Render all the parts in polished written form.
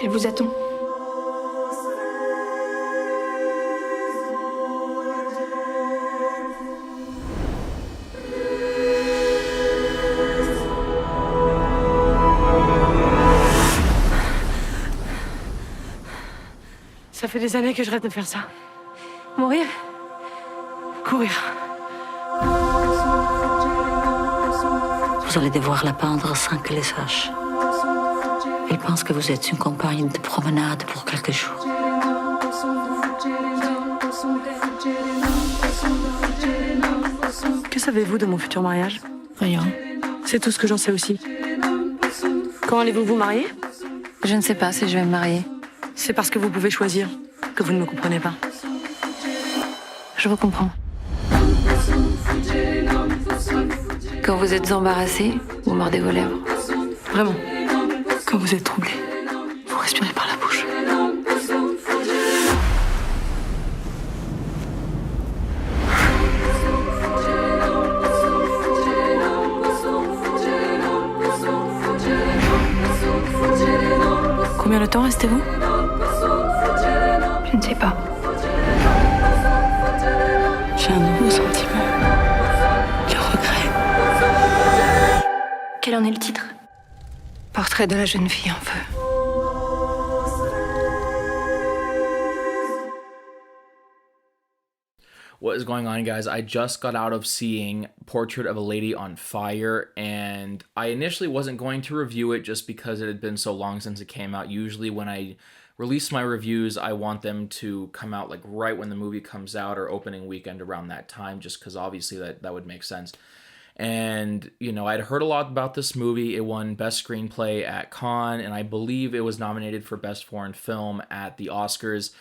Elle vous attend. Ça fait des années que je rêve de faire ça. Mourir. Courir. Vous allez devoir la peindre sans qu'elle le sache. Elle pense que vous êtes une compagne de promenade pour quelques jours. Que savez-vous de mon futur mariage? Rien. C'est tout ce que j'en sais aussi. Quand allez-vous vous marier? Je ne sais pas si je vais me marier. C'est parce que vous pouvez choisir que vous ne me comprenez pas. Je vous comprends. Quand vous êtes embarrassé, vous mordez vos lèvres. Vraiment. Quand vous êtes troublé, vous respirez par la bouche. Combien de temps restez-vous? Je ne sais pas. J'ai un nouveau sentiment. Le regret. Quel en est le titre? Portrait de la jeune fille en feu. What is going on, guys? I just got out of seeing Portrait of a Lady on Fire, and I initially wasn't going to review it just because it had been so long since it came out. Usually when I release my reviews, I want them to come out like right when the movie comes out or opening weekend around that time, just because obviously that would make sense. And, you know, I'd heard a lot about this movie. It won Best Screenplay at Cannes, and I believe it was nominated for Best Foreign Film at the Oscars.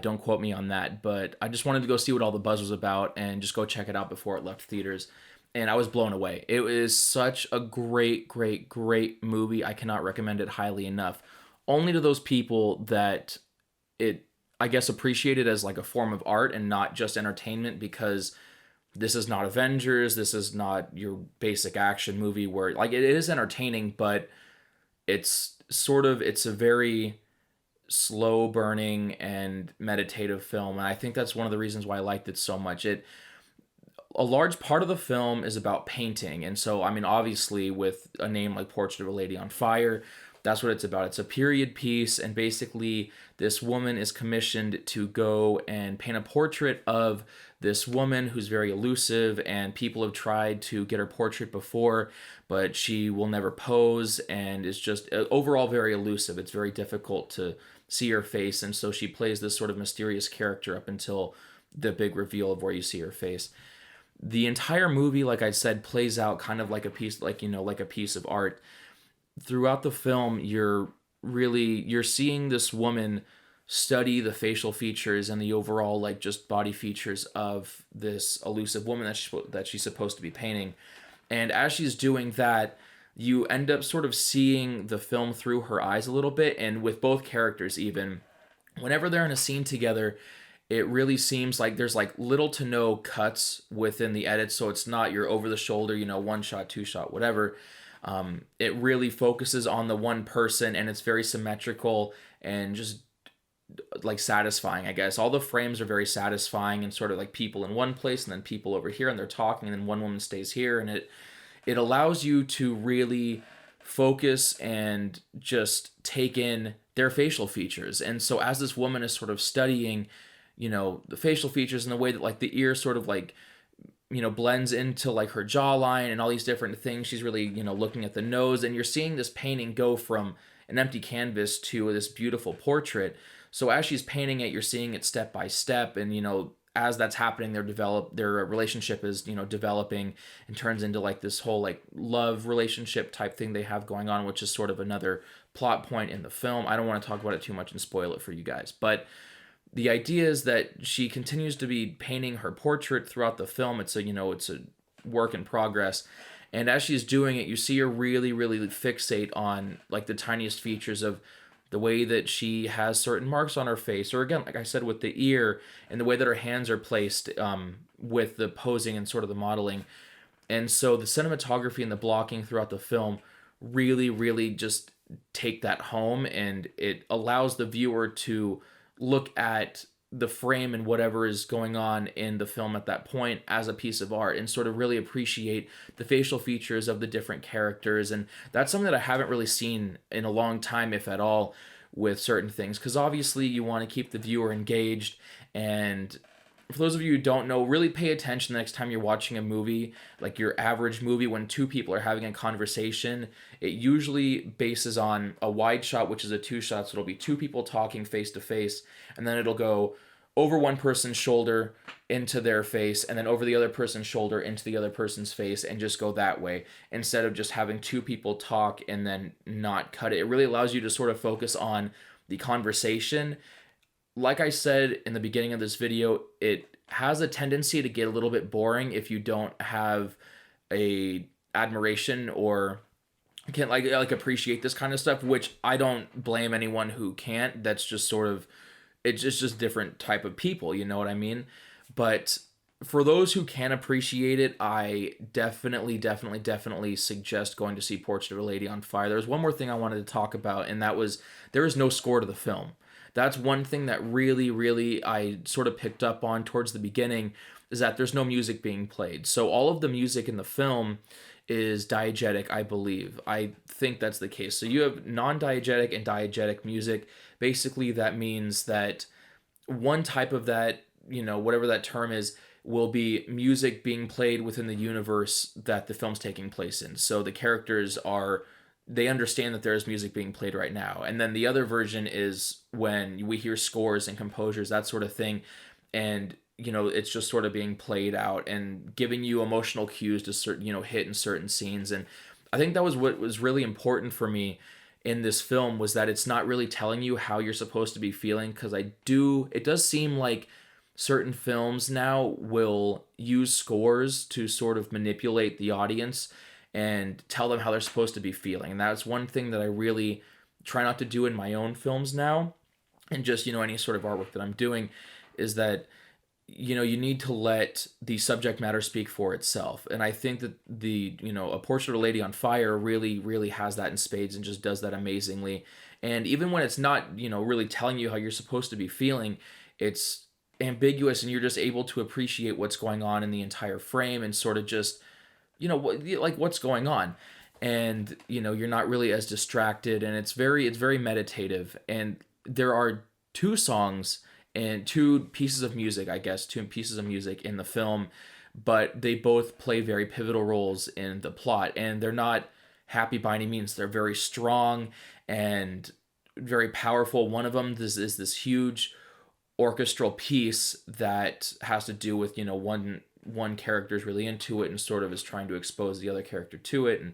Don't quote me on that, but I just wanted to go see what all the buzz was about and just go check it out before it left theaters. And I was blown away. It is such a great, great, great movie. I cannot recommend it highly enough. Only to those people that it, I guess, appreciate it as like a form of art and not just entertainment, because this is not Avengers. This is not your basic action movie where, like, it is entertaining, but it's a very slow burning and meditative film. And I think that's one of the reasons why I liked it so much. A large part of the film is about painting. And so, I mean, obviously with a name like Portrait of a Lady on Fire, that's what it's about. It's a period piece, and basically this woman is commissioned to go and paint a portrait of this woman who's very elusive, and people have tried to get her portrait before, but she will never pose and is just overall very elusive. It's very difficult to see her face, and so she plays this sort of mysterious character up until the big reveal of where you see her face. The entire movie, like I said, plays out kind of like a piece, like, you know, like a piece of art. Throughout the film, you're seeing this woman study the facial features and the overall, like, just body features of this elusive woman that she's supposed to be painting. And as she's doing that, you end up sort of seeing the film through her eyes a little bit. And with both characters, even whenever they're in a scene together, it really seems like there's like little to no cuts within the edit. So it's not your over the shoulder, you know, one shot, two shot, whatever. It really focuses on the one person, and it's very symmetrical and just like satisfying, I guess. All the frames are very satisfying, and sort of like people in one place and then people over here, and they're talking, and then one woman stays here, and it allows you to really focus and just take in their facial features. And so as this woman is sort of studying, you know, the facial features and the way that like the ear sort of like, you know, blends into like her jawline and all these different things, she's really, you know, looking at the nose, and you're seeing this painting go from an empty canvas to this beautiful portrait. So as she's painting it, you're seeing it step by step, and, you know, as that's happening, their relationship is, you know, developing and turns into like this whole like love relationship type thing they have going on, which is sort of another plot point in the film. I don't want to talk about it too much and spoil it for you guys, but the idea is that she continues to be painting her portrait throughout the film. It's a work in progress. And as she's doing it, you see her really, really fixate on like the tiniest features of the way that she has certain marks on her face, or again, like I said, with the ear and the way that her hands are placed with the posing and sort of the modeling. And so the cinematography and the blocking throughout the film really, really just take that home, and it allows the viewer to look at the frame and whatever is going on in the film at that point as a piece of art, and sort of really appreciate the facial features of the different characters. And that's something that I haven't really seen in a long time, if at all, with certain things, because obviously you want to keep the viewer engaged. And for those of you who don't know, really pay attention the next time you're watching a movie, like your average movie. When two people are having a conversation, it usually bases on a wide shot, which is a two shot. So it'll be two people talking face to face, and then it'll go over one person's shoulder into their face, and then over the other person's shoulder into the other person's face, and just go that way, instead of just having two people talk and then not cut it. It really allows you to sort of focus on the conversation. Like I said in the beginning of this video, it has a tendency to get a little bit boring if you don't have a admiration or can't like appreciate this kind of stuff, which I don't blame anyone who can't. That's just sort of, it's just different type of people, you know what I mean? But for those who can appreciate it, I definitely suggest going to see Portrait of a Lady on Fire. There's one more thing I wanted to talk about, and that was there is no score to the film. That's one thing that really I sort of picked up on towards the beginning, is that there's no music being played. So all of the music in the film is diegetic, I believe. I think that's the case. So you have non-diegetic and diegetic music. Basically, that means that one type of that, you know, whatever that term is, will be music being played within the universe that the film's taking place in. So the characters they understand that there's music being played right now. And then the other version is when we hear scores and composers, that sort of thing. And, you know, it's just sort of being played out and giving you emotional cues to certain, you know, hit in certain scenes. And I think that was what was really important for me in this film, was that it's not really telling you how you're supposed to be feeling. Because it does seem like certain films now will use scores to sort of manipulate the audience and tell them how they're supposed to be feeling. And that's one thing that I really try not to do in my own films now, and just, you know, any sort of artwork that I'm doing, is that, you know, you need to let the subject matter speak for itself. And I think that A Portrait of a Lady on Fire really has that in spades, and just does that amazingly. And even when it's not, you know, really telling you how you're supposed to be feeling, it's ambiguous, and you're just able to appreciate what's going on in the entire frame, and sort of just, you know, like what's going on. And, you know, you're not really as distracted, and it's very meditative. And there are two songs and two pieces of music in the film, but they both play very pivotal roles in the plot. And they're not happy by any means. They're very strong and very powerful. One of them is this huge orchestral piece that has to do with, you know, one character is really into it and sort of is trying to expose the other character to it. And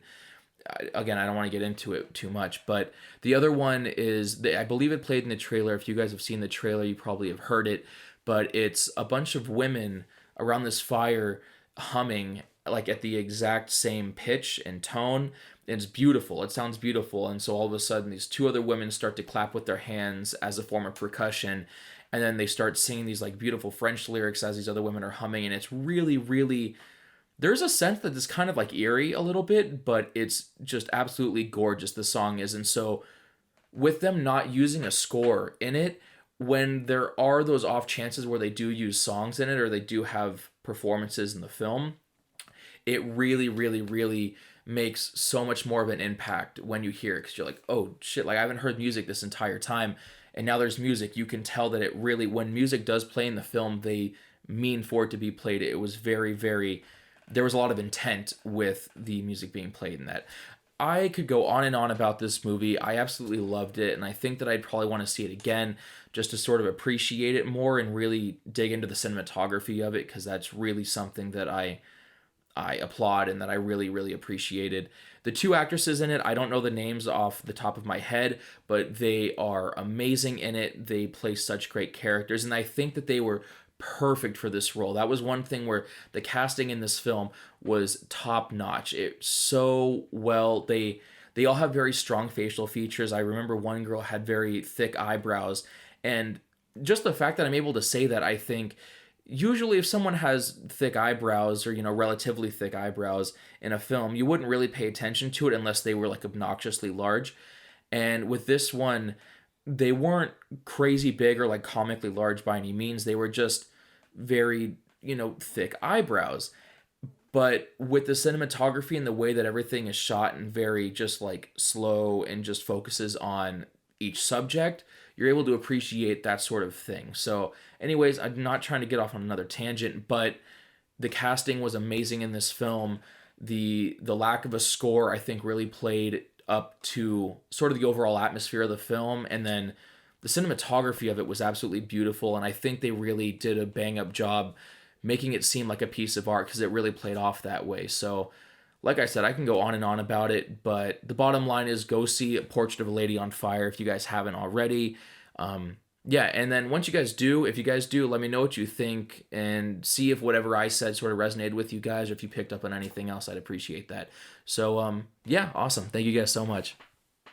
again, I don't want to get into it too much, but the other one is, I believe it played in the trailer. If you guys have seen the trailer, you probably have heard it, but it's a bunch of women around this fire humming like at the exact same pitch and tone. It's beautiful. It sounds beautiful. And so all of a sudden these two other women start to clap with their hands as a form of percussion. And then they start singing these like beautiful French lyrics as these other women are humming. And it's really, there's a sense that it's kind of like eerie a little bit, but it's just absolutely gorgeous, the song is. And so with them not using a score in it, when there are those off chances where they do use songs in it, or they do have performances in the film, it really makes so much more of an impact when you hear it. Because you're like, oh shit, like I haven't heard music this entire time, and now there's music. You can tell that it really, when music does play in the film, they mean for it to be played. It was very, there was a lot of intent with the music being played in that. I could go on and on about this movie. I absolutely loved it, and I think that I'd probably want to see it again just to sort of appreciate it more and really dig into the cinematography of it, because that's really something that I applaud and that I really appreciated. The two actresses in it, I don't know the names off the top of my head, but they are amazing in it. They play such great characters, and I think that they were perfect for this role. That was one thing where the casting in this film was top notch. It so well. They all have very strong facial features. I remember one girl had very thick eyebrows, and just the fact that I'm able to say that, I think usually if someone has thick eyebrows, or, you know, relatively thick eyebrows in a film, you wouldn't really pay attention to it unless they were like obnoxiously large. And with this one, they weren't crazy big or like comically large by any means. They were just very, thick eyebrows. But with the cinematography and the way that everything is shot and very just like slow and just focuses on each subject, you're able to appreciate that sort of thing. So anyways, I'm not trying to get off on another tangent, but the casting was amazing in this film. The lack of a score, I think, really played up to sort of the overall atmosphere of the film. And then the cinematography of it was absolutely beautiful. And I think they really did a bang up job making it seem like a piece of art because it really played off that way. So like I said, I can go on and on about it, but the bottom line is go see A Portrait of a Lady on Fire if you guys haven't already. Yeah, and then once you guys do, if you guys do, let me know what you think and see if whatever I said sort of resonated with you guys, or if you picked up on anything else. I'd appreciate that. So yeah, awesome. Thank you guys so much.